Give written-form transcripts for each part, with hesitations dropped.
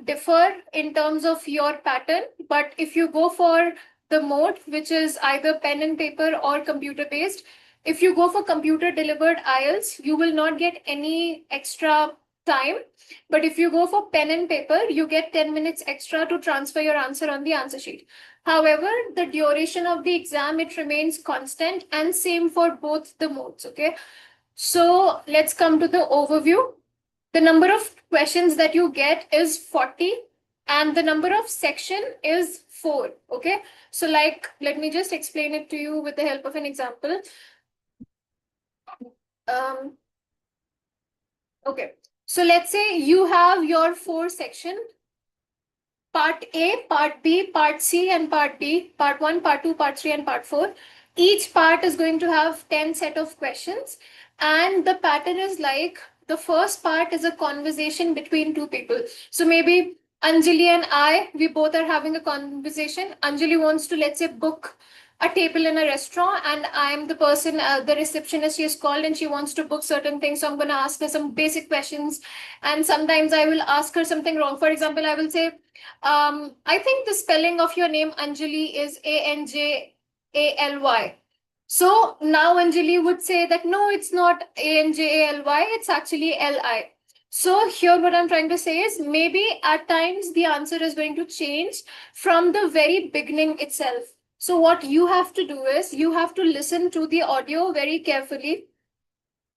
differ in terms of your pattern, but if you go for the mode, which is either pen and paper or computer based, if you go for computer delivered IELTS, you will not get any extra time. But if you go for pen and paper, you get 10 minutes extra to transfer your answer on the answer sheet. However, the duration of the exam, it remains constant, and same for both the modes, okay? So let's come to the overview. The number of questions that you get is 40 and the number of section is 4, okay? So like, let me just explain it to you with the help of an example. Okay, so let's say you have your 4 section, part A, part B, part C, and part D, part 1, part 2, part 3, and part 4. Each part is going to have 10 set of questions. And the pattern is like, the first part is a conversation between two people. So maybe Anjali and I, we both are having a conversation. Anjali wants to, let's say, book a table in a restaurant, and I'm the person, the receptionist she is called, and she wants to book certain things. So I'm going to ask her some basic questions. And sometimes I will ask her something wrong. For example, I will say, I think the spelling of your name, Anjali, is Anjali. So now Anjali would say that, no, it's not Anjali, it's actually Li. So here what I'm trying to say is, maybe at times the answer is going to change from the very beginning itself. So what you have to do is, you have to listen to the audio very carefully.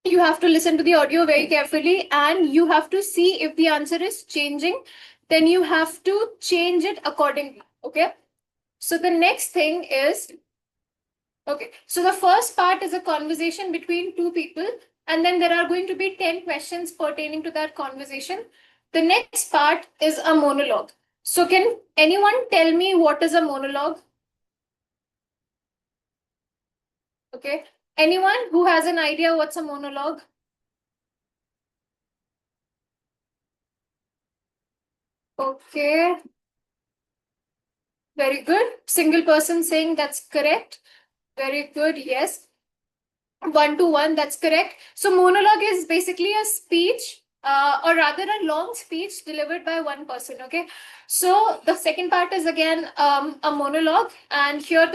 You have to listen to the audio very carefully, and you have to see if the answer is changing. Then you have to change it accordingly, okay? So the next thing is, okay, so the first part is a conversation between two people, and then there are going to be 10 questions pertaining to that conversation. The next part is a monologue. So can anyone tell me what is a monologue? Okay, anyone who has an idea what's a monologue? Okay, very good. Single person saying that's correct. Very good, yes. 1-to-1, that's correct. So monologue is basically a speech, or rather a long speech delivered by one person, okay? So the second part is again a monologue, and here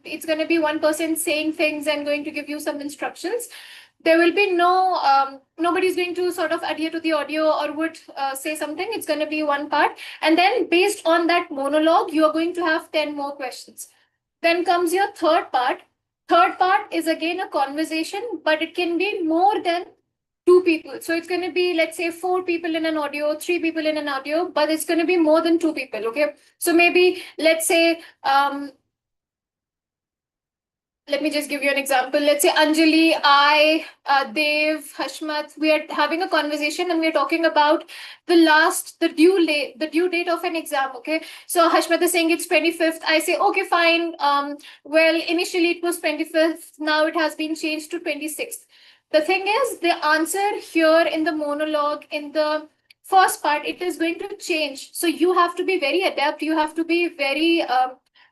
it's going to be one person saying things and going to give you some instructions. There will be nobody's going to sort of adhere to the audio or would say something. It's going to be one part. And then based on that monologue, you are going to have 10 more questions. Then comes your third part. Third part is again a conversation, but it can be more than 2 people. So it's going to be, let's say, 4 people in an audio, 3 people in an audio, but it's going to be more than 2 people, okay? So maybe, let's say, let me just give you an example. Let's say Anjali, I, Dev, Hashmat, we are having a conversation and we're talking about the due date of an exam. Okay. So Hashmat is saying it's 25th. I say, okay, fine. Well, initially it was 25th. Now it has been changed to 26th. The thing is, the answer here in the monologue, in the first part, it is going to change. So you have to be very adept. You have to be very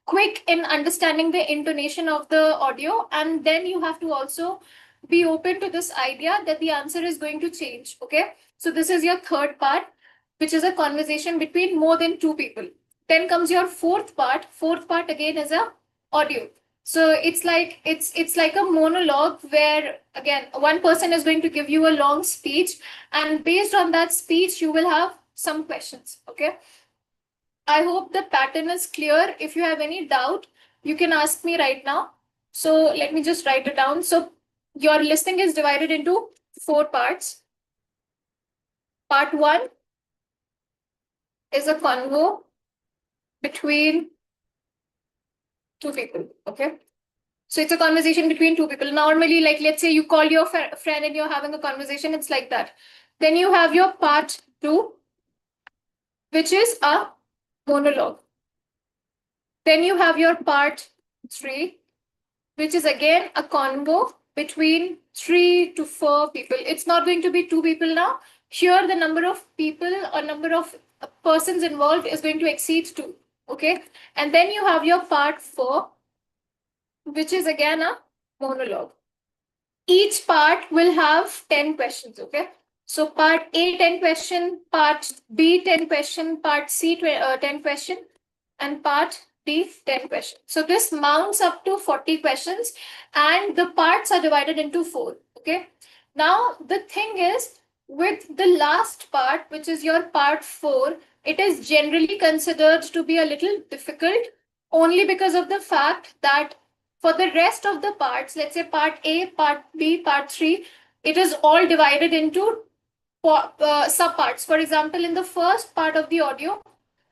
quick in understanding the intonation of the audio, and then you have to also be open to this idea that the answer is going to change. Okay, so this is your third part, which is a conversation between more than 2 people. Then comes your fourth part. Fourth part again is a audio. So it's like a monologue where again one person is going to give you a long speech, and based on that speech you will have some questions. Okay, I hope the pattern is clear. If you have any doubt, you can ask me right now. So let me just write it down. So your listening is divided into 4 parts. Part 1 is a convo between 2 people. Okay. So it's a conversation between 2 people. Normally, like let's say you call your friend and you're having a conversation. It's like that. Then you have your part 2, which is a monologue. Then you have your part 3, which is again a convo between 3 to 4 people. It's not going to be 2 people now. Here, the number of people or number of persons involved is going to exceed 2. Okay. And then you have your part 4, which is again a monologue. Each part will have 10 questions. Okay. So part A 10 question, part B 10 question, part C 10 question, and part D 10 question. So this mounts up to 40 questions, and the parts are divided into 4. Okay. Now the thing is, with the last part, which is your part 4, it is generally considered to be a little difficult, only because of the fact that for the rest of the parts, let's say part A, part B, part 3, it is all divided into subparts. For example, in the first part of the audio,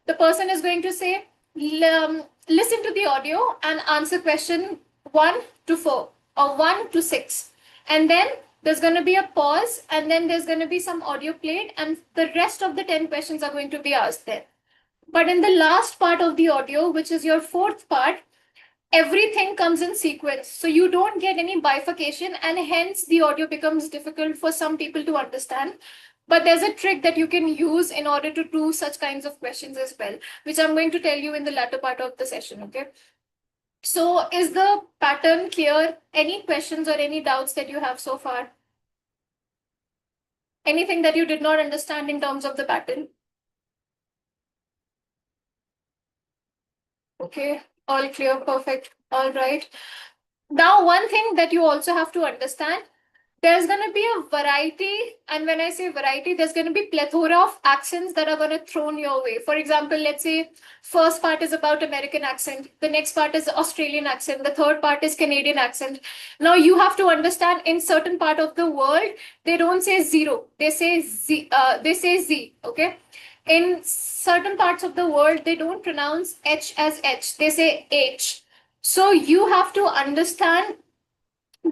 the person is going to say, listen to the audio and answer question 1 to 4 or 1 to 6. And then there's going to be a pause, and then there's going to be some audio played, and the rest of the 10 questions are going to be asked there. But in the last part of the audio, which is your fourth part, everything comes in sequence. So you don't get any bifurcation, and hence the audio becomes difficult for some people to understand. But there's a trick that you can use in order to do such kinds of questions as well, which I'm going to tell you in the latter part of the session. Okay. So is the pattern clear? Any questions or any doubts that you have so far? Anything that you did not understand in terms of the pattern? Okay, all clear, perfect. All right. Now, one thing that you also have to understand, there's going to be a variety. And when I say variety, there's going to be plethora of accents that are going to thrown your way. For example, let's say first part is about American accent. The next part is Australian accent. The third part is Canadian accent. Now you have to understand, in certain part of the world, they don't say zero. They say Z. They say Z. Okay. In certain parts of the world, they don't pronounce H as H. They say H. So you have to understand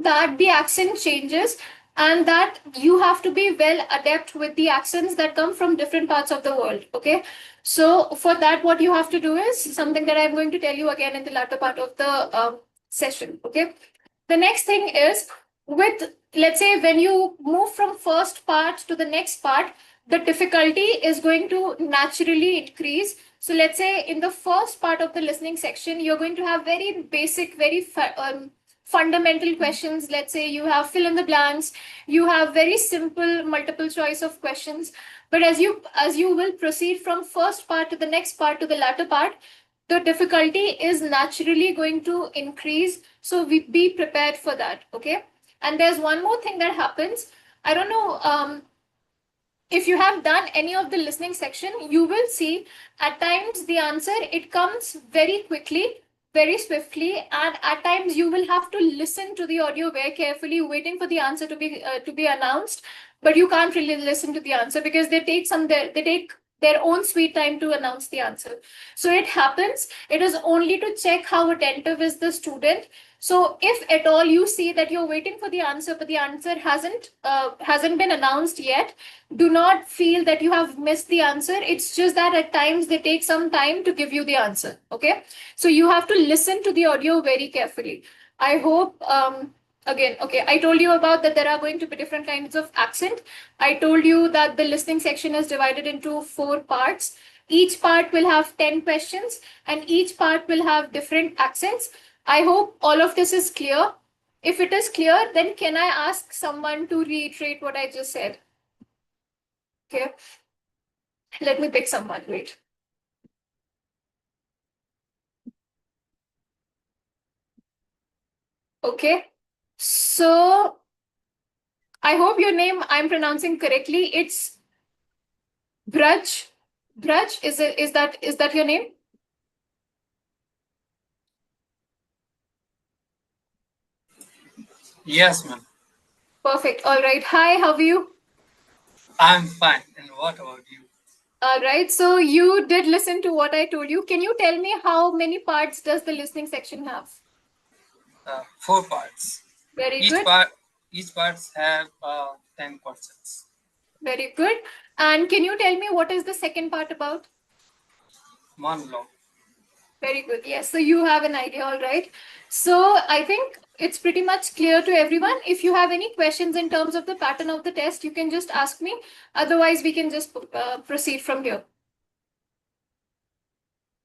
that the accent changes, and that you have to be well adept with the accents that come from different parts of the world. Okay. So for that, what you have to do is something that I'm going to tell you again in the latter part of the session. Okay. The next thing is, with, let's say, when you move from first part to the next part, the difficulty is going to naturally increase. So let's say in the first part of the listening section, you're going to have very basic, very fundamental questions. Let's say you have fill in the blanks, you have very simple multiple choice of questions. But as you will proceed from first part to the next part to the latter part, the difficulty is naturally going to increase. So we be prepared for that. Okay. And there's one more thing that happens. I don't know if you have done any of the listening section, you will see at times the answer, it comes very quickly, very swiftly, and at times you will have to listen to the audio very carefully, waiting for the answer to be announced. But you can't really listen to the answer because they take their own sweet time to announce the answer. So it happens. It is only to check how attentive is the student. So if at all you see that you're waiting for the answer, but the answer hasn't been announced yet, do not feel that you have missed the answer. It's just that at times they take some time to give you the answer. Okay. So you have to listen to the audio very carefully. I hope, again, okay, I told you about that there are going to be different kinds of accent. I told you that the listening section is divided into 4 parts. Each part will have 10 questions, and each part will have different accents. I hope all of this is clear. If it is clear, then can I ask someone to reiterate what I just said? Okay. Let me pick someone. Wait. Okay. So I hope your name I'm pronouncing correctly. It's Braj. Braj, is that your name? Yes, ma'am. Perfect. All right. Hi, how are you? I'm fine. And what about you? All right. So you did listen to what I told you. Can you tell me how many parts does the listening section have? 4 parts. Very Each good. part, each parts have 10 questions. Very good. And can you tell me what is the second part about? Monologue. Very good. Yes. So you have an idea. All right. So I think it's pretty much clear to everyone. If you have any questions in terms of the pattern of the test, you can just ask me. Otherwise, we can just proceed from here.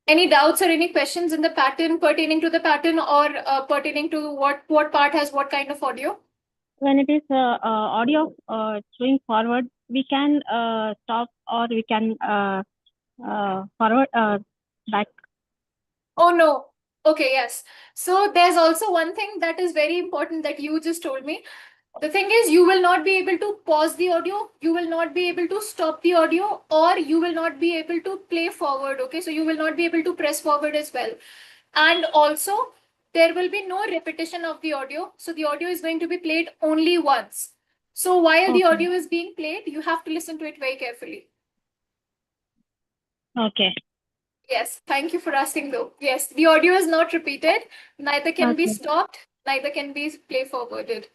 Any doubts or any questions in the pattern, pertaining to the pattern, or pertaining to what part has what kind of audio? when it is audio going forward, we can stop or we can forward back. Oh no. Okay, yes. So there's also one thing that is very important that you just told me. The thing is, you will not be able to pause the audio, you will not be able to stop the audio, or you will not be able to play forward. Okay, so you will not be able to press forward as well. And also, there will be no repetition of the audio. So the audio is going to be played only once. So while the Okay. audio is being played, you have to listen to it very carefully. Okay. Yes, thank you for asking though. Yes, the audio is not repeated, neither can be Okay. stopped, neither can be play forwarded.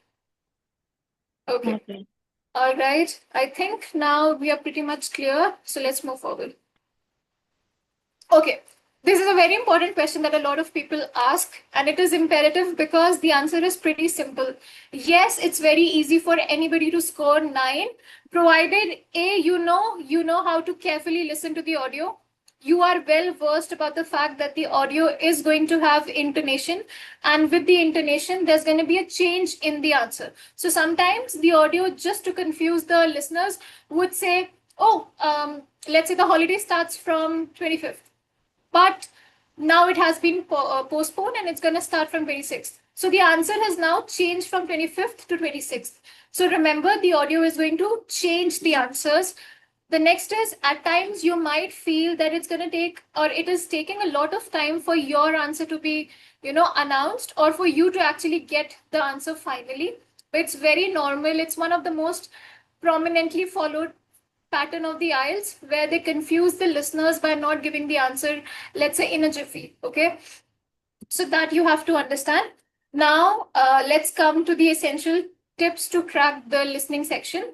Okay. Okay. All right. I think now we are pretty much clear. So let's move forward. Okay. This is a very important question that a lot of people ask, and it is imperative because the answer is pretty simple. Yes, it's very easy for anybody to score 9, provided A, you know how to carefully listen to the audio. You are well versed about the fact that the audio is going to have intonation, and with the intonation, there's going to be a change in the answer. So sometimes the audio, just to confuse the listeners, would say, oh, let's say the holiday starts from 25th, but now it has been postponed and it's going to start from 26th. So the answer has now changed from 25th to 26th. So remember, the audio is going to change the answers. The next is, at times you might feel that it's going to take, or it is taking a lot of time for your answer to be, announced, or for you to actually get the answer finally. But it's very normal. It's one of the most prominently followed pattern of the IELTS, where they confuse the listeners by not giving the answer, let's say, in a jiffy. Okay, so that you have to understand. Now, let's come to the essential tips to crack the listening section.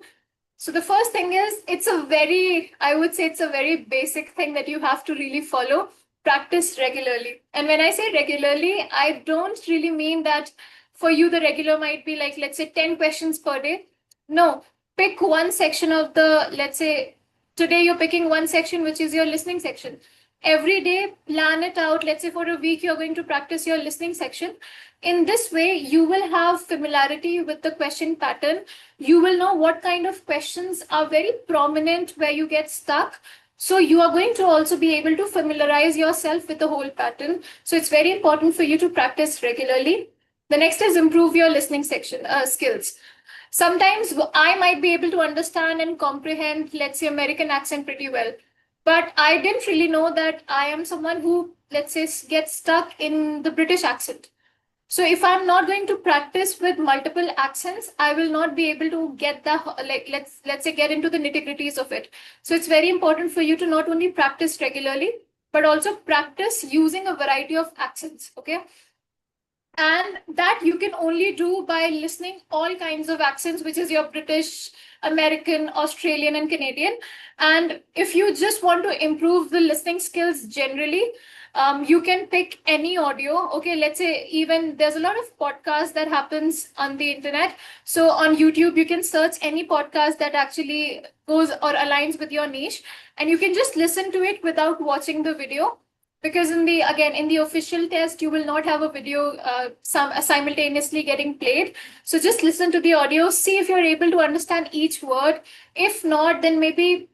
So the first thing is, I would say it's a very basic thing that you have to really follow. Practice regularly. And when I say regularly, I don't really mean that for you the regular might be like, let's say, 10 questions per day. No, pick one section of the, let's say, today you're picking one section, which is your listening section. Every day, plan it out. Let's say for a week, you're going to practice your listening section. In this way, you will have familiarity with the question pattern. You will know what kind of questions are very prominent where you get stuck. So you are going to also be able to familiarize yourself with the whole pattern. So it's very important for you to practice regularly. The next is improve your listening section skills. Sometimes I might be able to understand and comprehend, let's say, American accent pretty well, but I didn't really know that I am someone who, let's say, gets stuck in the British accent. So if I'm not going to practice with multiple accents, I will not be able to get the, like, let's say, get into the nitty-gritties of it. So it's very important for you to not only practice regularly, but also practice using a variety of accents. Okay, and that you can only do by listening all kinds of accents, which is your British, American, Australian, and Canadian. And if you just want to improve the listening skills generally, you can pick any audio. Okay, let's say, even there's a lot of podcasts that happens on the internet. So on YouTube, you can search any podcast that actually goes or aligns with your niche, and you can just listen to it without watching the video, because in the official test you will not have a video simultaneously getting played. So just listen to the audio, see if you're able to understand each word. If not, then maybe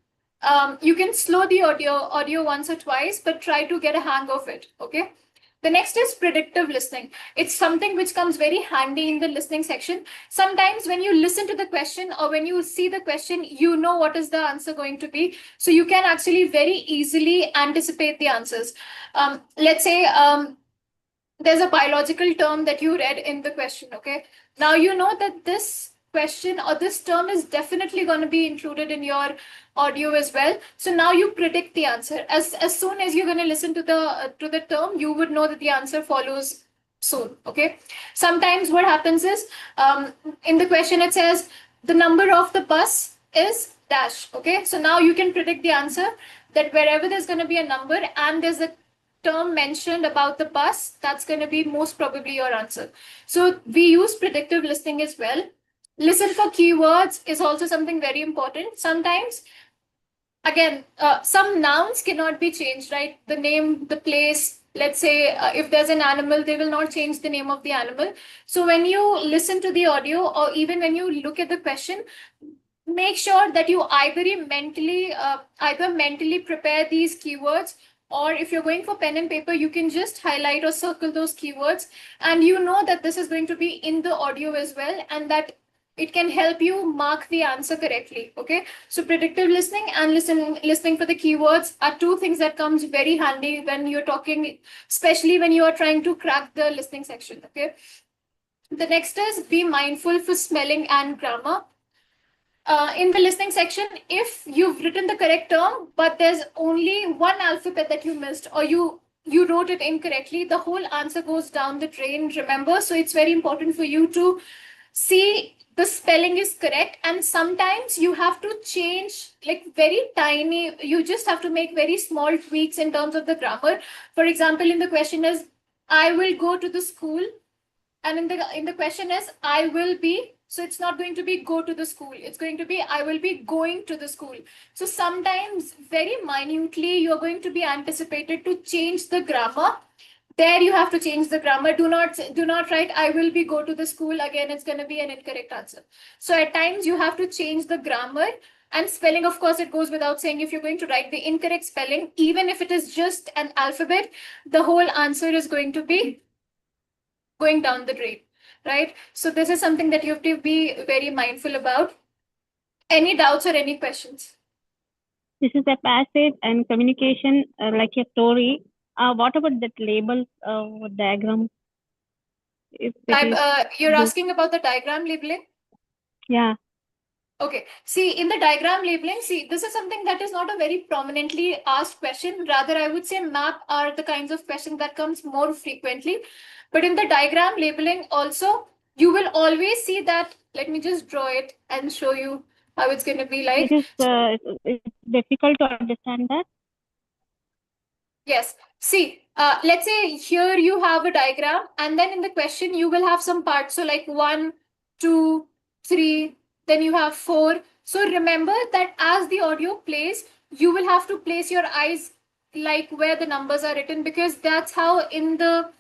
you can slow the audio once or twice, but try to get a hang of it. Okay, the next is predictive listening. It's something which comes very handy in the listening section. Sometimes when you listen to the question or when you see the question, you know what is the answer going to be. So you can actually very easily anticipate the answers. Let's say there's a biological term that you read in the question. Okay, now you know that this question or this term is definitely going to be included in your audio as well. So now you predict the answer. As soon as you're going to listen to the term, you would know that the answer follows soon. Okay, sometimes what happens is, in the question it says the number of the bus is dash. Okay, so now you can predict the answer, that wherever there's going to be a number and there's a term mentioned about the bus, that's going to be most probably your answer. So we use predictive listening as well. Listen for keywords is also something very important. Sometimes, again, some nouns cannot be changed, right? The name, the place, let's say if there's an animal, they will not change the name of the animal. So when you listen to the audio or even when you look at the question, make sure that you either mentally prepare these keywords, or if you're going for pen and paper, you can just highlight or circle those keywords, and you know that this is going to be in the audio as well, and that it can help you mark the answer correctly. Okay, so predictive listening and listening for the keywords are two things that comes very handy when you're talking, especially when you are trying to crack the listening section. Okay, the next is be mindful for spelling and grammar. In the listening section, if you've written the correct term, but there's only one alphabet that you missed, or you wrote it incorrectly, the whole answer goes down the drain, remember? So it's very important for you to see the spelling is correct. And sometimes you have to change like very tiny, you just have to make very small tweaks in terms of the grammar. For example, in the question is, I will go to the school, and in the question is, I will be, so it's not going to be go to the school, it's going to be I will be going to the school. So sometimes very minutely you're going to be anticipated to change the grammar. There you have to change the grammar. Do not write I will be go to the school, again it's going to be an incorrect answer. So at times you have to change the grammar. And spelling, of course, it goes without saying, if you're going to write the incorrect spelling, even if it is just an alphabet, the whole answer is going to be going down the drain, right? So this is something that you have to be very mindful about. Any doubts or any questions? This is a passage and communication like a story. What about that labels diagram? If it is, You're asking about the diagram labeling? yeah. Okay. See, in the diagram labeling, see, this is something that is not a very prominently asked question. Rather, I would say map are the kinds of questions that comes more frequently. But in the diagram labeling also, you will always see that. Let me just draw it and show you how it's going to be like. It is it's difficult to understand that. Yes. See, let's say here you have a diagram, and then in the question you will have some parts. So like 1, 2, 3, then you have 4. So remember that as the audio plays, you will have to place your eyes like where the numbers are written, because that's how in the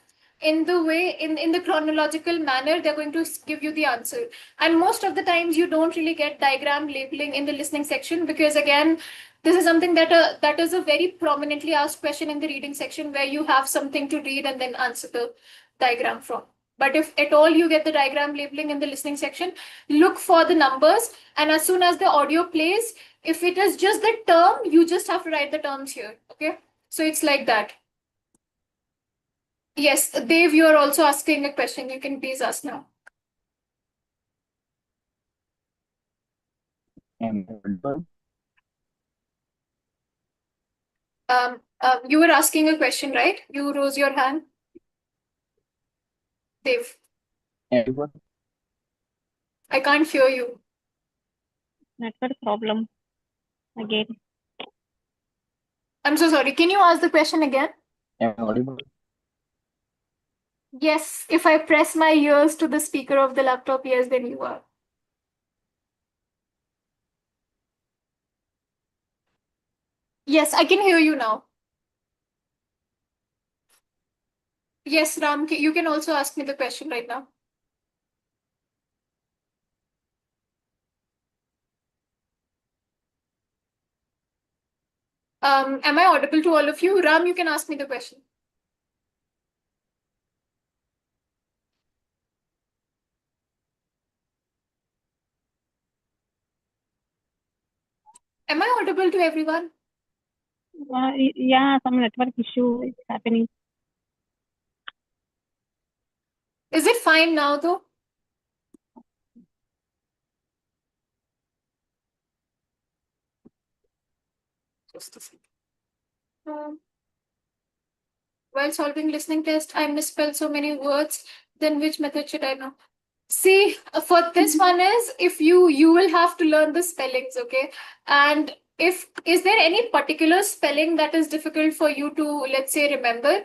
chronological manner they're going to give you the answer. And most of the times you don't really get diagram labeling in the listening section, because again, this is something that is a very prominently asked question in the reading section, where you have something to read and then answer the diagram from. But if at all you get the diagram labeling in the listening section, look for the numbers, and as soon as the audio plays, if it is just the term, you just have to write the terms here. Okay, so it's like that. Yes, Dev, you are also asking a question. You can please ask now. You were asking a question, right? You rose your hand. Dev, I can't hear you. Network problem again. I'm so sorry. Can you ask the question again? Yes, if I press my ears to the speaker of the laptop, yes, then you are. Yes, I can hear you now. Yes, Ram, you can also ask me the question right now. Am I audible to all of you? Ram, you can ask me the question. Am I audible to everyone? Yeah, some network issue is happening. Is it fine now though? Just a second. While solving listening test, I misspelled so many words. Then which method should I know? See, for this one is, if you will have to learn the spellings, okay? And if is there any particular spelling that is difficult for you to, let's say, remember,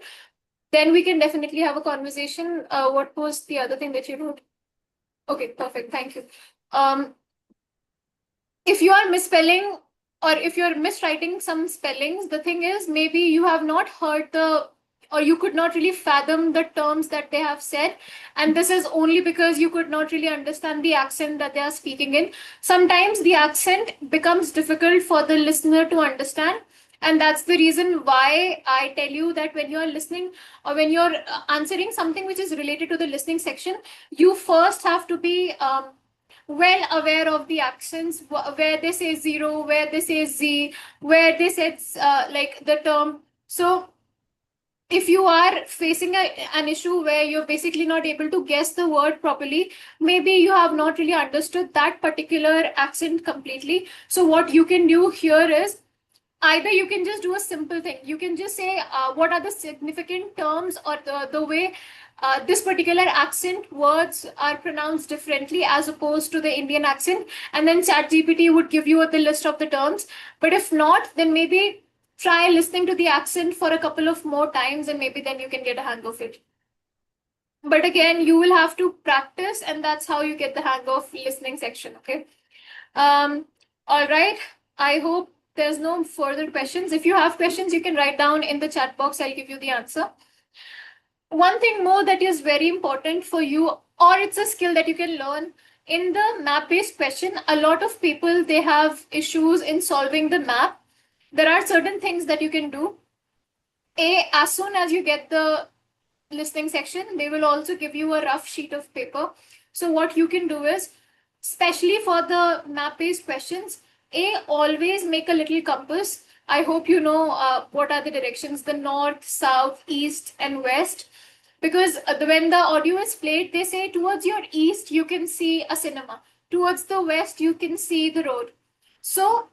then we can definitely have a conversation. What was the other thing that you wrote? Okay, perfect. Thank you. If you are misspelling or if you're miswriting some spellings, the thing is maybe you have not heard the or you could not really fathom the terms that they have said. And this is only because you could not really understand the accent that they are speaking in. Sometimes the accent becomes difficult for the listener to understand. And that's the reason why I tell you that when you're listening or when you're answering something which is related to the listening section, you first have to be well aware of the accents, where they say zero, where they say z, where they said like the term. So if you are facing an issue where you're basically not able to guess the word properly, maybe you have not really understood that particular accent completely. So what you can do here is either you can just do a simple thing. You can just say what are the significant terms or the way this particular accent words are pronounced differently as opposed to the Indian accent, and then ChatGPT would give you the list of the terms. But if not, then maybe try listening to the accent for a couple of more times, and maybe then you can get a hang of it. But again, you will have to practice, and that's how you get the hang of listening section. Okay. All right. I hope there's no further questions. If you have questions, you can write down in the chat box. I'll give you the answer. One thing more that is very important for you, or it's a skill that you can learn in the map-based question. A lot of people, they have issues in solving the map. There are certain things that you can do. As soon as you get the listening section, they will also give you a rough sheet of paper. So what you can do is, especially for the map-based questions, always make a little compass. I hope you know what are the directions: the north, south, east, and west. Because when the audio is played, they say towards your east, you can see a cinema. Towards the west, you can see the road. So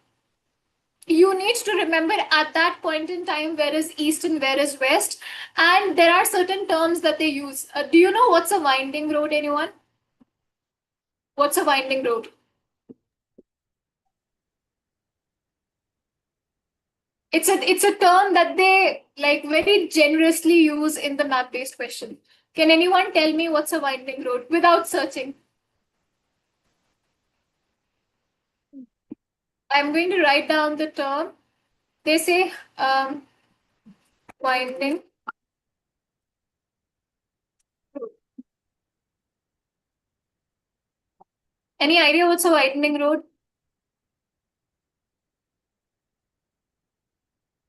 you need to remember at that point in time where is east and where is west. And there are certain terms that they use. Do you know what's a winding road, anyone? What's a winding road? It's a term that they like very generously use in the map-based question. Can anyone tell me what's a winding road without searching? I'm going to write down the term. They say winding. Any idea what's a winding road?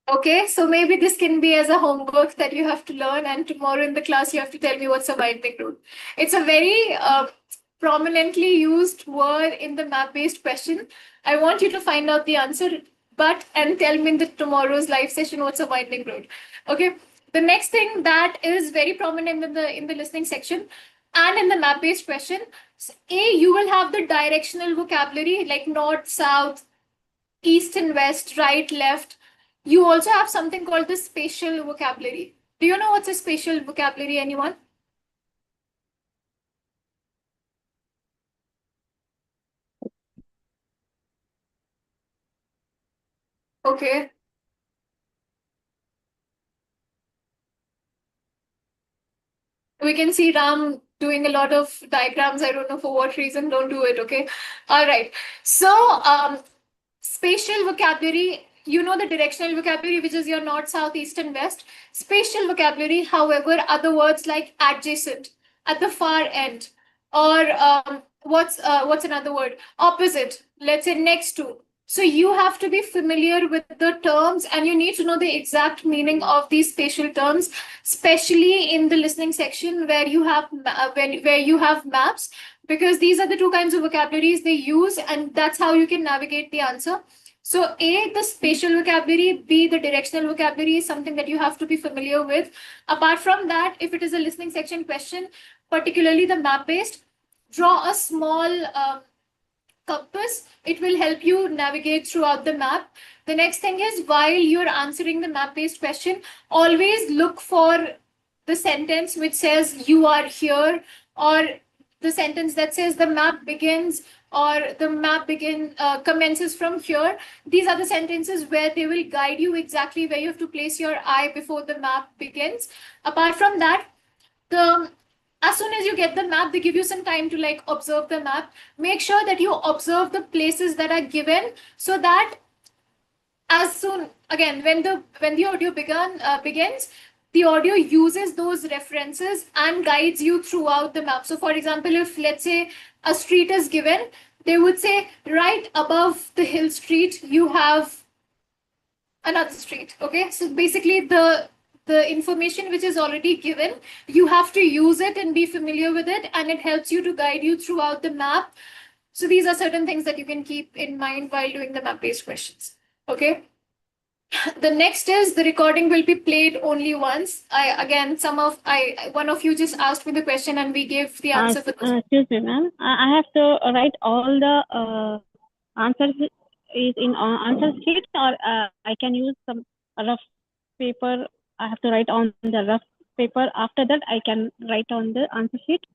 Okay, so maybe this can be as a homework that you have to learn, and tomorrow in the class you have to tell me what's a winding road. It's a very prominently used word in the map-based question. I want you to find out the answer, and tell me in the tomorrow's live session what's a winding road. Okay. The next thing that is very prominent in the listening section and in the map-based question, you will have the directional vocabulary like north, south, east and west, right, left. You also have something called the spatial vocabulary. Do you know what's a spatial vocabulary, anyone? Okay. We can see Ram doing a lot of diagrams. I don't know for what reason. Don't do it, okay? All right. So, spatial vocabulary, you know the directional vocabulary, which is your north, south, east, and west. Spatial vocabulary, however, are the words like adjacent, at the far end, or what's another word? Opposite. Let's say next to. So you have to be familiar with the terms, and you need to know the exact meaning of these spatial terms, especially in the listening section where you have where you have maps, because these are the two kinds of vocabularies they use, and that's how you can navigate the answer. So A, the spatial vocabulary, B, the directional vocabulary is something that you have to be familiar with. Apart from that, if it is a listening section question, particularly the map-based, draw a small compass. It will help you navigate throughout the map. The next thing is, while you're answering the map-based question, always look for the sentence which says you are here, or the sentence that says the map begins, or the map commences from here. These are the sentences where they will guide you exactly where you have to place your eye before the map begins. Apart from that, the as soon as you get the map, they give you some time to like observe the map. Make sure that you observe the places that are given, so that as soon again when the audio begins, the audio uses those references and guides you throughout the map. So for example, if let's say a street is given, they would say right above the hill street, you have another street. Okay, so basically the information which is already given, you have to use it and be familiar with it, and it helps you to guide you throughout the map. So these are certain things that you can keep in mind while doing the map based questions. Okay, the next is the recording will be played only once. One of you just asked me the question and we gave the answer for this. Excuse me, ma'am. I have to write all the answers is in answer sheet, or I can use some rough paper. I have to write on the rough paper. After that, I can write on the answer sheet.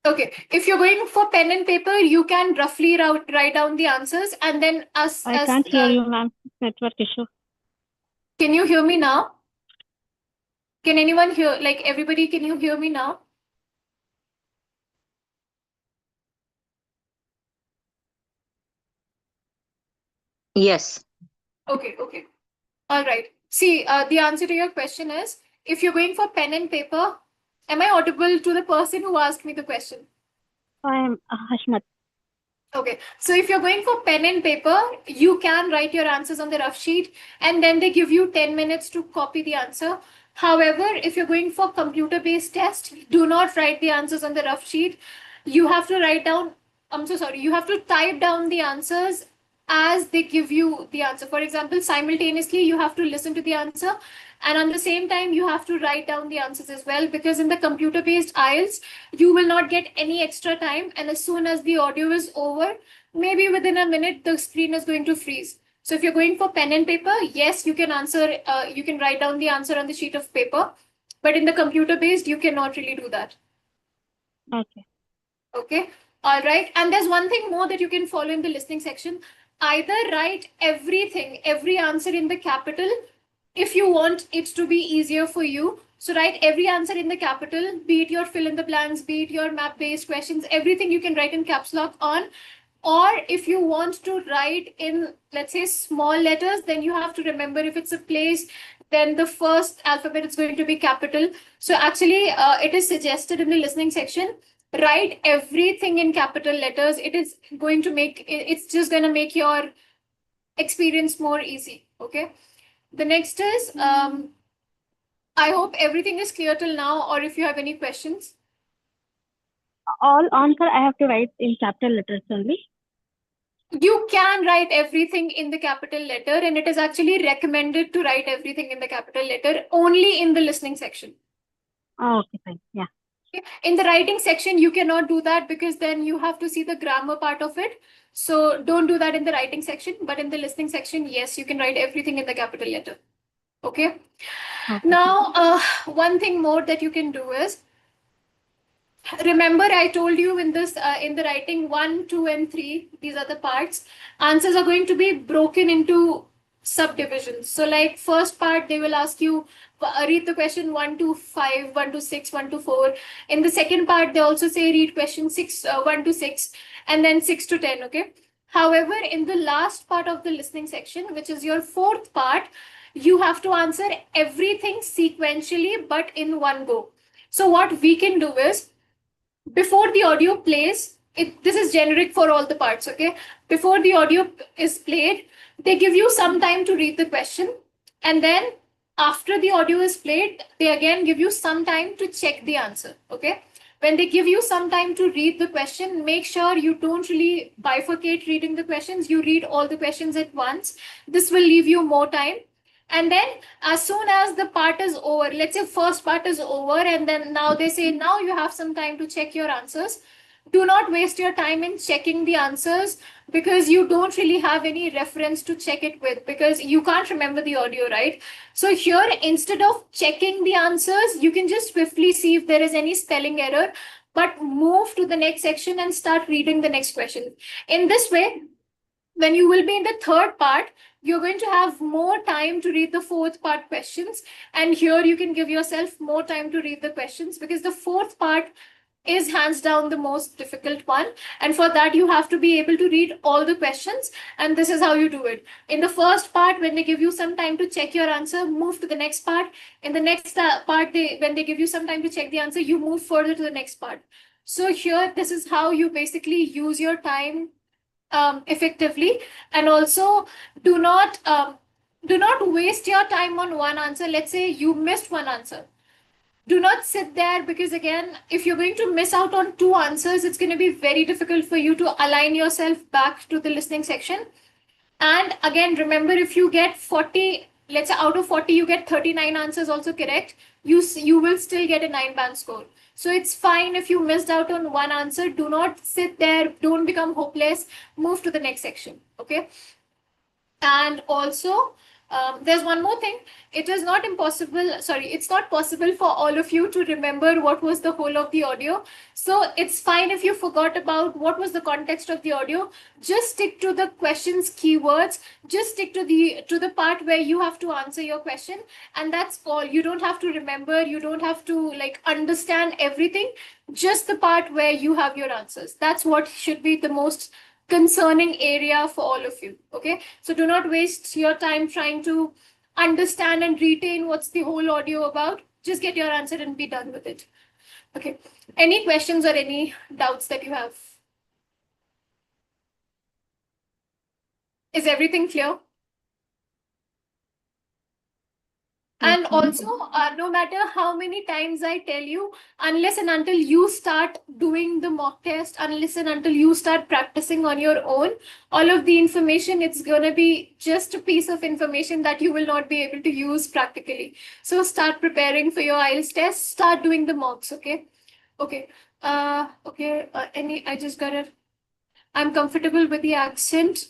Okay, if you're going for pen and paper, you can roughly write down the answers, and then I can't hear you, ma'am. Network issue. Can you hear me now? Can anyone hear? Like everybody, can you hear me now? Yes. Okay. All right. See, the answer to your question is, if you're going for pen and paper, am I audible to the person who asked me the question? I am Hashmat. Okay, so if you're going for pen and paper, you can write your answers on the rough sheet, and then they give you 10 minutes to copy the answer. However, if you're going for computer-based test, do not write the answers on the rough sheet. You have to write down, I'm so sorry, you have to type down the answers as they give you the answer. For example, simultaneously, you have to listen to the answer, and on the same time, you have to write down the answers as well, because in the computer-based IELTS, you will not get any extra time. And as soon as the audio is over, maybe within a minute, the screen is going to freeze. So if you're going for pen and paper, yes, you can you can write down the answer on the sheet of paper, but in the computer-based, you cannot really do that. Okay. Okay. All right. And there's one thing more that you can follow in the listening section. Either write everything, every answer in the capital, if you want it to be easier for you. So write every answer in the capital, be it your fill in the blanks, be it your map based questions, everything you can write in caps lock on. Or if you want to write in, let's say, small letters, then you have to remember if it's a place, then the first alphabet is going to be capital. So actually, it is suggested in the listening section, write everything in capital letters. It is going to make, it's just going to make your experience more easy. Okay. The next is, I hope everything is clear till now, or if you have any questions. All answer I have to write in capital letters only. You can write everything in the capital letter, and it is actually recommended to write everything in the capital letter only in the listening section. Oh, okay, fine. Yeah. In the writing section, you cannot do that because then you have to see the grammar part of it. So don't do that in the writing section, but in the listening section, yes, you can write everything in the capital letter. Okay. Now, one thing more that you can do is, remember I told you in this, in the writing 1, 2, and 3, these are the parts. Answers are going to be broken into subdivisions. So like first part, they will ask you, read the question 1 to 5, 1 to 6, 1 to 4. In the second part, they also say read question 1 to 6, and then 6 to 10, okay? However, in the last part of the listening section, which is your fourth part, you have to answer everything sequentially, but in one go. So what we can do is, before the audio plays, this is generic for all the parts, okay? Before the audio is played, they give you some time to read the question. And then after the audio is played, they again give you some time to check the answer, okay? When they give you some time to read the question, make sure you don't really bifurcate reading the questions. You read all the questions at once. This will leave you more time. And then as soon as the part is over, let's say first part is over, and then now they say, now you have some time to check your answers. Do not waste your time in checking the answers, because you don't really have any reference to check it with, because you can't remember the audio, right? So here, instead of checking the answers, you can just swiftly see if there is any spelling error, but move to the next section and start reading the next question. In this way, when you will be in the third part, you're going to have more time to read the fourth part questions. And here you can give yourself more time to read the questions, because the fourth part is hands down the most difficult one. And for that, you have to be able to read all the questions. And this is how you do it. In the first part, when they give you some time to check your answer, move to the next part. In the next part, when they give you some time to check the answer, you move further to the next part. So here, this is how you basically use your time effectively. And also, do not waste your time on one answer. Let's say you missed one answer. Do not sit there, because again, if you're going to miss out on two answers, it's going to be very difficult for you to align yourself back to the listening section. And again, remember, if you get 40, let's say out of 40, you get 39 answers also correct, you will still get a 9-band score. So it's fine if you missed out on one answer. Do not sit there. Don't become hopeless. Move to the next section. Okay. And also, there's one more thing. It's not possible for all of you to remember what was the whole of the audio. So it's fine if you forgot about what was the context of the audio. Just stick to the questions keywords. Just stick to the part where you have to answer your question. And that's all. You don't have to remember. You don't have to understand everything. Just the part where you have your answers. That's what should be the most concerning area for all of you. Okay, so do not waste your time trying to understand and retain what's the whole audio about. Just get your answer and be done with it. Okay, any questions or any doubts that you have? Is everything clear? And also, no matter how many times I tell you, unless and until you start doing the mock test, unless and until you start practicing on your own, all of the information, it's going to be just a piece of information that you will not be able to use practically. So start preparing for your IELTS test, start doing the mocks, okay? Okay. I just got it. I'm comfortable with the accent.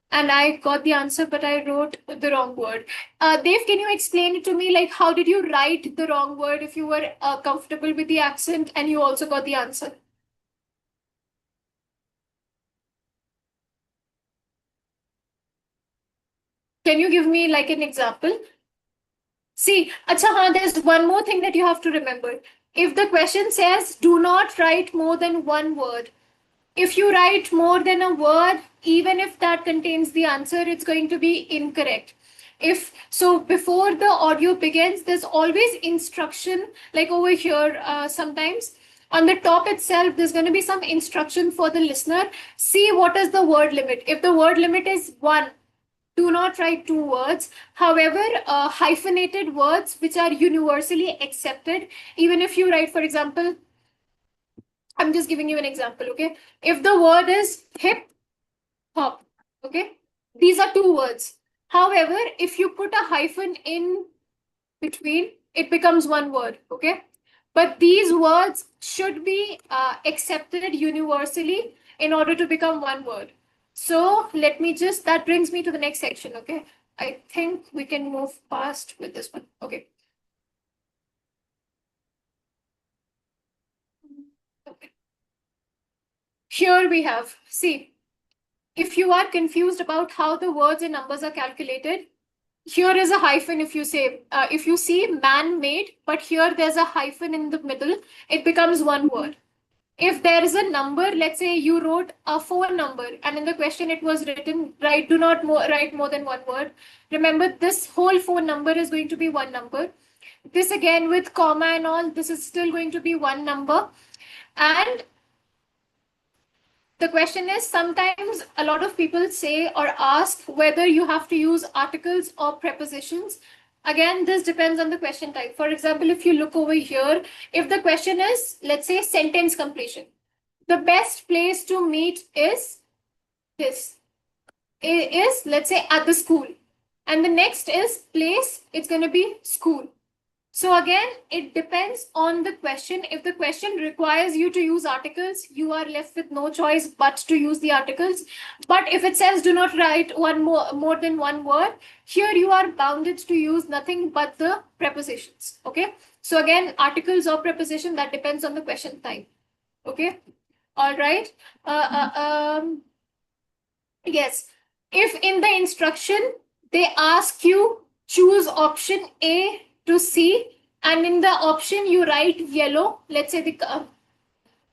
And I got the answer, but I wrote the wrong word. Dave, can you explain it to me? How did you write the wrong word if you were comfortable with the accent and you also got the answer? Can you give me an example? See, there's one more thing that you have to remember. If the question says, do not write more than one word, if you write more than a word, even if that contains the answer, it's going to be incorrect. If so, before the audio begins, there's always instruction, like over here, sometimes on the top itself, there's going to be some instruction for the listener. See what is the word limit. If the word limit is 1, do not write 2 words. However, hyphenated words, which are universally accepted, even if you write, for example, I'm just giving you an example, okay? If the word is hip hop, okay? These are 2 words. However, if you put a hyphen in between, it becomes 1 word, okay? But these words should be accepted universally in order to become 1 word. So that brings me to the next section, okay? I think we can move past with this one, okay? Here we have, see, if you are confused about how the words and numbers are calculated, here is a hyphen. If you see man-made, but here there's a hyphen in the middle, it becomes 1 word. If there is a number, let's say you wrote a phone number and in the question it was written, do not write more than 1 word. Remember, this whole phone number is going to be 1 number. This again with comma and all, this is still going to be 1 number. And the question is, sometimes a lot of people say or ask whether you have to use articles or prepositions. Again, this depends on the question type. For example, if you look over here, if the question is, let's say, sentence completion, the best place to meet is this. It is, let's say, at the school. And the next is place, it's going to be school. So again, it depends on the question. If the question requires you to use articles, you are left with no choice but to use the articles. But if it says do not write more than 1 word, here you are bounded to use nothing but the prepositions. Okay. So again, articles or preposition, that depends on the question type. Okay. All right. Yes. If in the instruction they ask you choose option A to C, and in the option you write yellow, let's say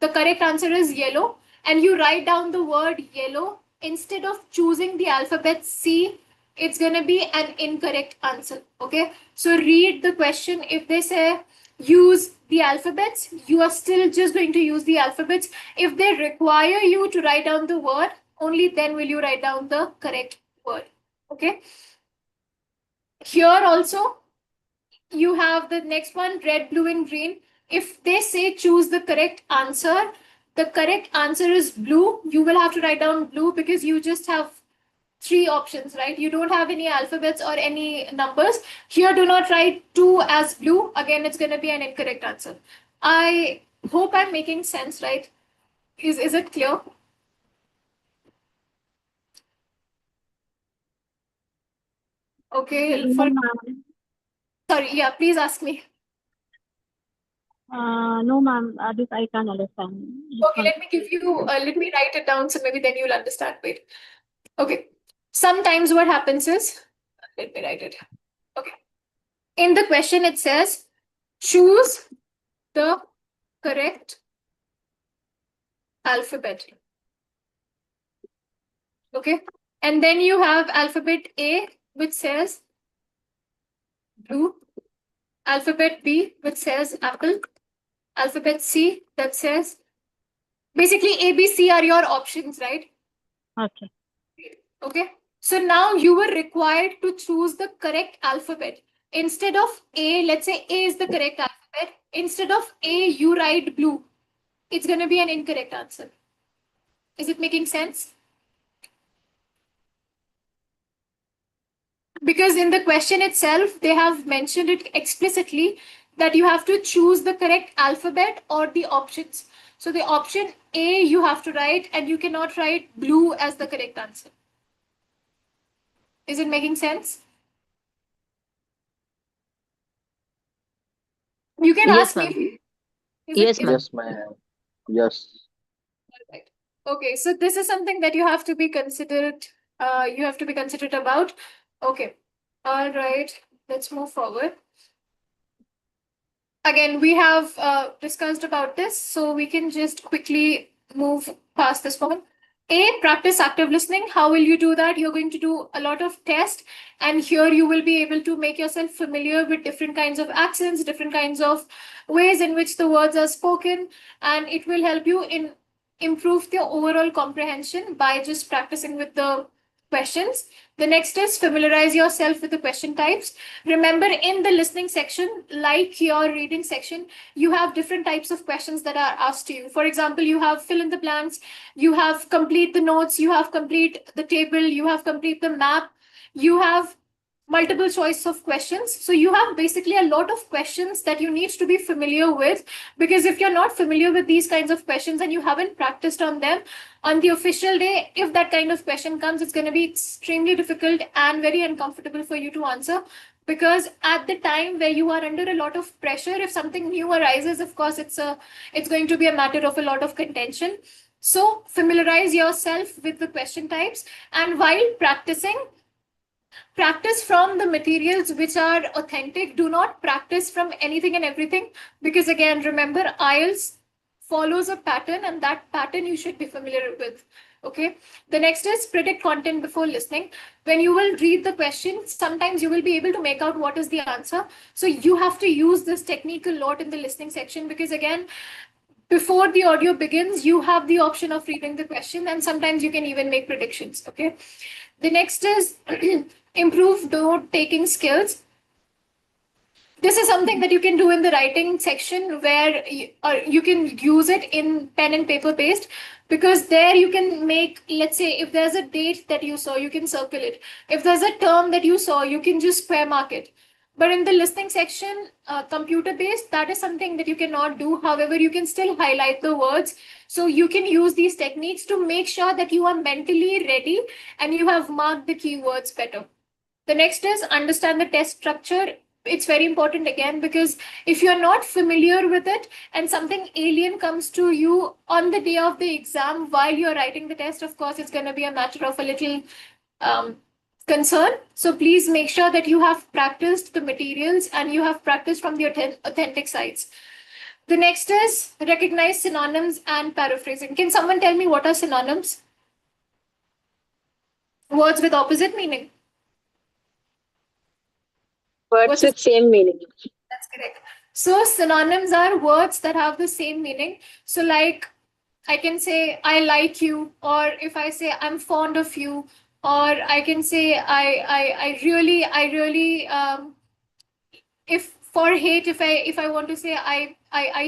The correct answer is yellow. And you write down the word yellow instead of choosing the alphabet C. It's going to be an incorrect answer. Okay. So read the question. If they say use the alphabets, you are still just going to use the alphabets. If they require you to write down the word, only then will you write down the correct word. Okay. Here also, you have the next one, red, blue, and green. If they say choose the correct answer, the correct answer is blue. You will have to write down blue because you just have three options, right? You don't have any alphabets or any numbers. Here, do not write 2 as blue. Again, it's going to be an incorrect answer. I hope I'm making sense, right? Is it clear? Okay. No, ma'am. Sorry, yeah, please ask me. No, ma'am. This I can't understand. Okay, let me give you, let me write it down so maybe then you'll understand. Wait. Okay. Sometimes what happens is, let me write it. Okay. In the question, it says, choose the correct alphabet. Okay. And then you have alphabet A, which says blue. Alphabet B, which says apple. Alphabet C, that says, basically A, B, C are your options, right? Okay. Okay. So now you were required to choose the correct alphabet. Instead of A, let's say A is the correct alphabet. Instead of A, you write blue. It's going to be an incorrect answer. Is it making sense? Because in the question itself, they have mentioned it explicitly that you have to choose the correct alphabet or the options. So the option A you have to write, and you cannot write blue as the correct answer. Is it making sense? You can Yes, ask ma'am. me. Yes, ma'am. Yes, ma'am. Yes. Right. Okay, so this is something that you have to be considered. You have to be considerate about. Okay. All right. Let's move forward. Again, we have discussed about this, so we can just quickly move past this one. Practice active listening. How will you do that? You're going to do a lot of tests, and here you will be able to make yourself familiar with different kinds of accents, different kinds of ways in which the words are spoken, and it will help you in improve your overall comprehension by just practicing with the questions. The next is familiarize yourself with the question types. Remember, in the listening section, like your reading section, you have different types of questions that are asked to you. For example, you have fill in the blanks, you have complete the notes, you have complete the table, you have complete the map, you have multiple choice of questions. So you have basically a lot of questions that you need to be familiar with, because if you're not familiar with these kinds of questions and you haven't practiced on them, on the official day, if that kind of question comes, it's going to be extremely difficult and very uncomfortable for you to answer. Because at the time where you are under a lot of pressure, if something new arises, of course, it's going to be a matter of a lot of contention. So familiarize yourself with the question types, and while practicing, practice from the materials which are authentic. Do not practice from anything and everything, because again, remember, IELTS follows a pattern, and that pattern you should be familiar with. Okay. The next is predict content before listening. When you will read the question, sometimes you will be able to make out what is the answer. So you have to use this technique a lot in the listening section, because again, before the audio begins, you have the option of reading the question, and sometimes you can even make predictions. Okay. The next is improve note taking skills. This is something that you can do in the writing section, where you can use it in pen and paper based, because there you can make, let's say, if there's a date that you saw, you can circle it. If there's a term that you saw, you can just square mark it. But in the listening section, computer based, that is something that you cannot do. However, you can still highlight the words. So you can use these techniques to make sure that you are mentally ready and you have marked the keywords better. The next is understand the test structure. It's very important again, because if you're not familiar with it and something alien comes to you on the day of the exam while you're writing the test, of course, it's going to be a matter of a little concern. So please make sure that you have practiced the materials and you have practiced from the authentic sites. The next is recognize synonyms and paraphrasing. Can someone tell me what are synonyms? Words with opposite meaning. Words What's with same meaning. That's correct. So synonyms are words that have the same meaning. So like I can say I like you, or if I say I'm fond of you, or I can say I really if for hate, if I want to say I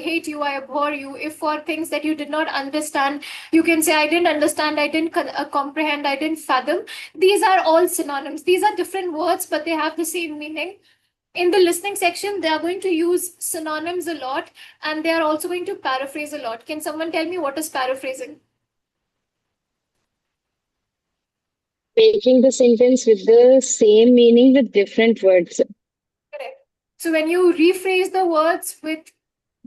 hate you, I abhor you. If for things that you did not understand, you can say I didn't understand, I didn't comprehend, I didn't fathom. These are all synonyms. These are different words, but they have the same meaning. In the listening section, they are going to use synonyms a lot, and they are also going to paraphrase a lot. Can someone tell me what is paraphrasing? Making the sentence with the same meaning with different words. Correct. So when you rephrase the words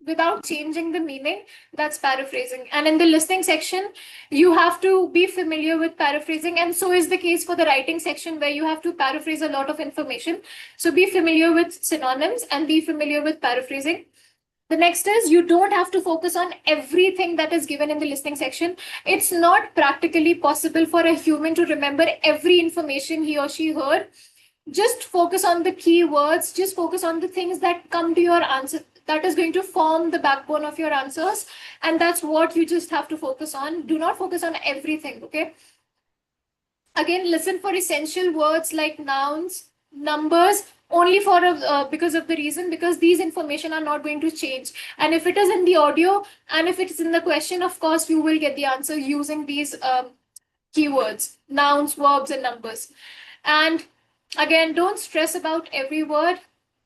without changing the meaning, that's paraphrasing. And in the listening section, you have to be familiar with paraphrasing, and so is the case for the writing section, where you have to paraphrase a lot of information. So be familiar with synonyms and be familiar with paraphrasing. The next is you don't have to focus on everything that is given in the listening section. It's not practically possible for a human to remember every information he or she heard. Just focus on the key words, just focus on the things that come to your answer, that is going to form the backbone of your answers, and that's what you just have to focus on. Do not focus on everything, okay? Again, listen for essential words like nouns, numbers, only for because of the reason, because these information are not going to change. And if it is in the audio and if it's in the question, of course you will get the answer using these keywords, nouns, verbs, and numbers. And again, don't stress about every word.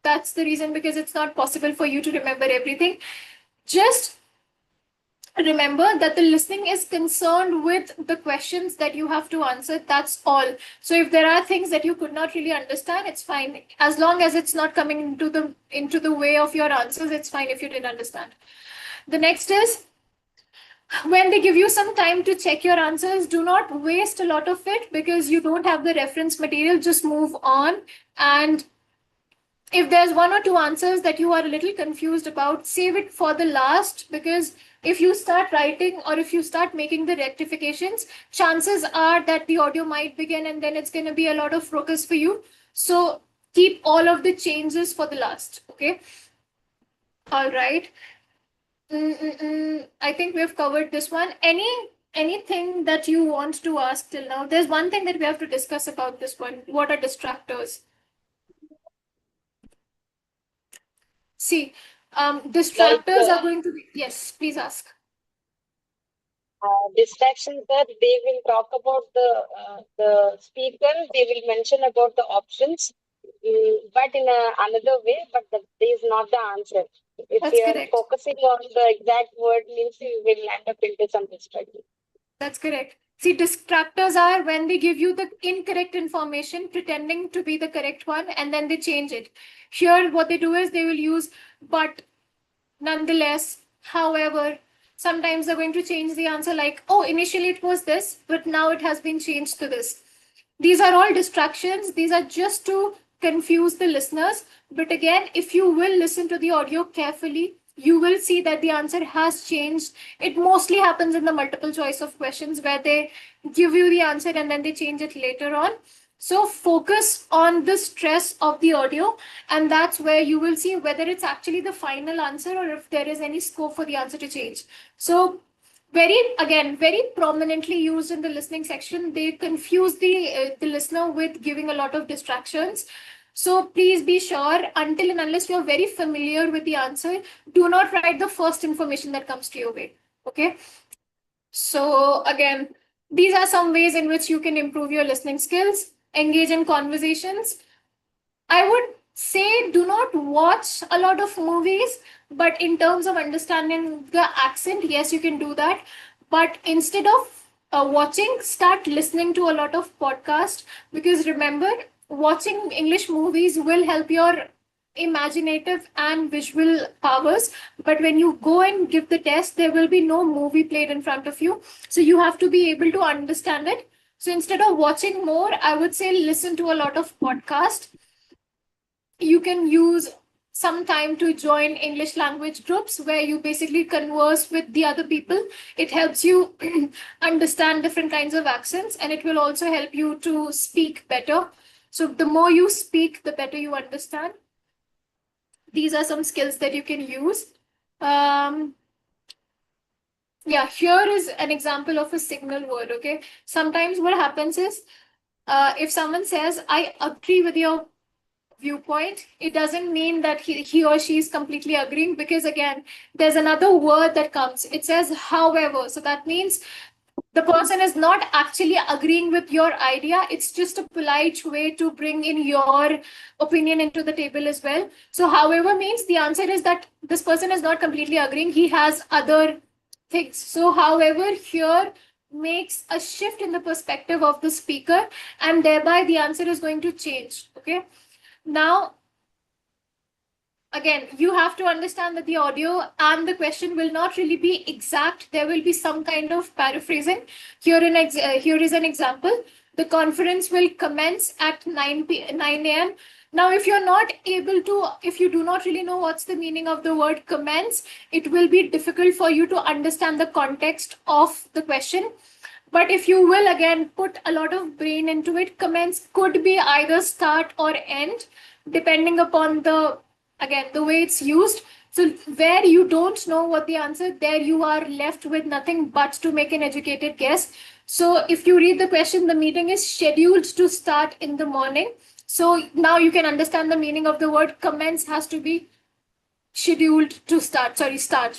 That's the reason, because it's not possible for you to remember everything. Just remember that the listening is concerned with the questions that you have to answer. That's all. So if there are things that you could not really understand, it's fine. As long as it's not coming into the way of your answers, it's fine if you didn't understand. The next is, when they give you some time to check your answers, do not waste a lot of it because you don't have the reference material. Just move on. And if there's one or two answers that you are a little confused about, save it for the last, because if you start writing or if you start making the rectifications, chances are that the audio might begin and then it's going to be a lot of focus for you. So keep all of the changes for the last. Okay. All right. I think we've covered this one. Anything that you want to ask till now? There's one thing that we have to discuss about this one. What are distractors? See, distractors are going to be, yes, please ask. Distractions that they will talk about the speaker, they will mention about the options, but in another way, but that is not the answer. If That's you are correct. focusing on the exact word, means you will end up into some distraction. That's correct. See, distractors are when they give you the incorrect information, pretending to be the correct one, and then they change it. Here, what they do is they will use but, nonetheless, however. Sometimes they're going to change the answer like, oh, initially it was this, but now it has been changed to this. These are all distractions. These are just to confuse the listeners. But again, if you will listen to the audio carefully, you will see that the answer has changed. It mostly happens in the multiple choice of questions where they give you the answer and then they change it later on. So focus on the stress of the audio, and that's where you will see whether it's actually the final answer or if there is any scope for the answer to change. So very prominently used in the listening section, they confuse the listener with giving a lot of distractions. So please be sure, until and unless you're very familiar with the answer, do not write the first information that comes to your way. Okay. So again, these are some ways in which you can improve your listening skills. Engage in conversations. I would say do not watch a lot of movies, but in terms of understanding the accent, yes, you can do that. But instead of watching, start listening to a lot of podcasts, because remember, watching English movies will help your imaginative and visual powers. But when you go and give the test, there will be no movie played in front of you. So you have to be able to understand it. So instead of watching more, I would say listen to a lot of podcasts. You can use some time to join English language groups where you basically converse with the other people. It helps you understand different kinds of accents, and it will also help you to speak better. So the more you speak, the better you understand. These are some skills that you can use. Yeah, here is an example of a signal word. Okay, sometimes what happens is, if someone says, I agree with your viewpoint, it doesn't mean that he or she is completely agreeing, because again, there's another word that comes. It says, however. So that means the person is not actually agreeing with your idea. It's just a polite way to bring in your opinion into the table as well. So, however, means the answer is that this person is not completely agreeing. He has other things. So, however, here makes a shift in the perspective of the speaker, and thereby the answer is going to change. Okay. Now, again, you have to understand that the audio and the question will not really be exact. There will be some kind of paraphrasing. Here is an example. The conference will commence at 9 a.m. Now, if you're not able to, if you do not really know what's the meaning of the word commence, it will be difficult for you to understand the context of the question. But if you will again put a lot of brain into it, commence could be either start or end, depending upon the way it's used. So where you don't know what the answer, there you are left with nothing but to make an educated guess. So if you read the question, the meeting is scheduled to start in the morning. So now you can understand the meaning of the word commence has to be scheduled to start,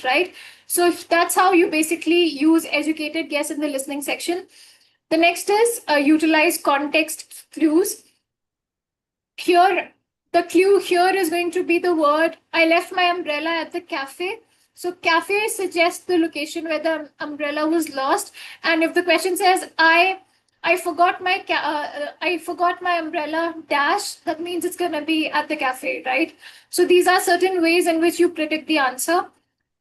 right? So that's how you basically use educated guess in the listening section. The next is utilize context clues. Here, the clue here is going to be the word, I left my umbrella at the cafe. So cafe suggests the location where the umbrella was lost. And if the question says, I forgot my umbrella dash, that means it's gonna be at the cafe, right? So these are certain ways in which you predict the answer.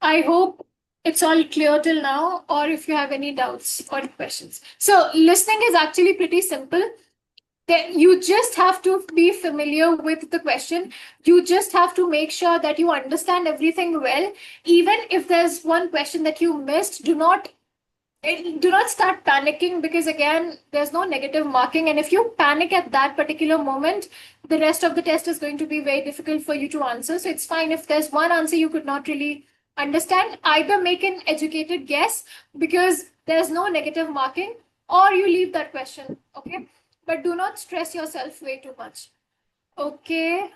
I hope it's all clear till now, or if you have any doubts or questions. So listening is actually pretty simple. You just have to be familiar with the question. You just have to make sure that you understand everything well. Even if there's one question that you missed, do not start panicking, because again, there's no negative marking, and if you panic at that particular moment, the rest of the test is going to be very difficult for you to answer. So it's fine if there's one answer you could not really understand. Either make an educated guess, because there's no negative marking, or you leave that question. Okay, but do not stress yourself way too much. Okay.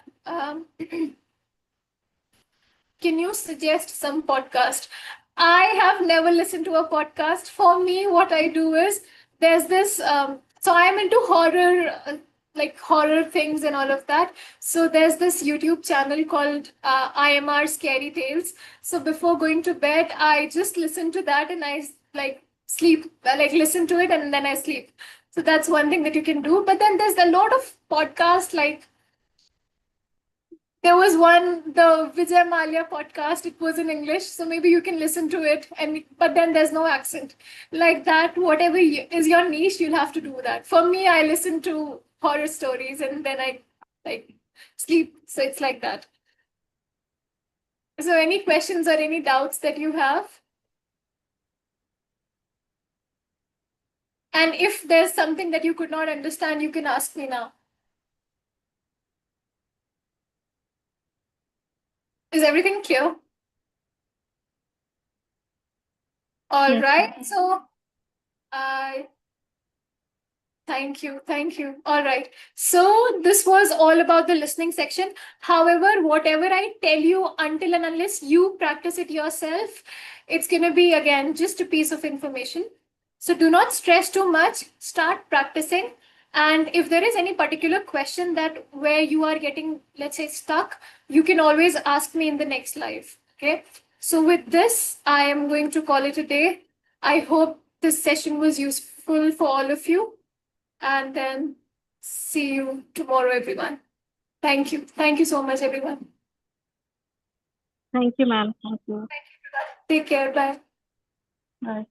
Can you suggest some podcast? I have never listened to a podcast. For me, what I do is, there's this. So I'm into horror, like horror things and all of that. So there's this YouTube channel called IMR Scary Tales. So before going to bed, I just listen to that, and I like sleep. Like listen to it and then I sleep. So that's one thing that you can do. But then there's a lot of podcasts, like there was one, the Vijay Malia podcast. It was in English, so maybe you can listen to it. And but then there's no accent, like that. Whatever is your niche, you'll have to do that. For me, I listen to horror stories, and then I like sleep. So it's like that. So any questions or any doubts that you have? And if there's something that you could not understand, you can ask me now. Is everything clear? All Yes. right. So I thank you. Thank you. All right. So this was all about the listening section. However, whatever I tell you, until and unless you practice it yourself, it's going to be again just a piece of information. So do not stress too much. Start practicing. And if there is any particular question that where you are getting, let's say, stuck, you can always ask me in the next live. Okay. So with this, I am going to call it a day. I hope this session was useful for all of you. And then see you tomorrow, everyone. Thank you. Thank you so much, everyone. Thank you, ma'am. Thank you. Take care. Bye. Bye.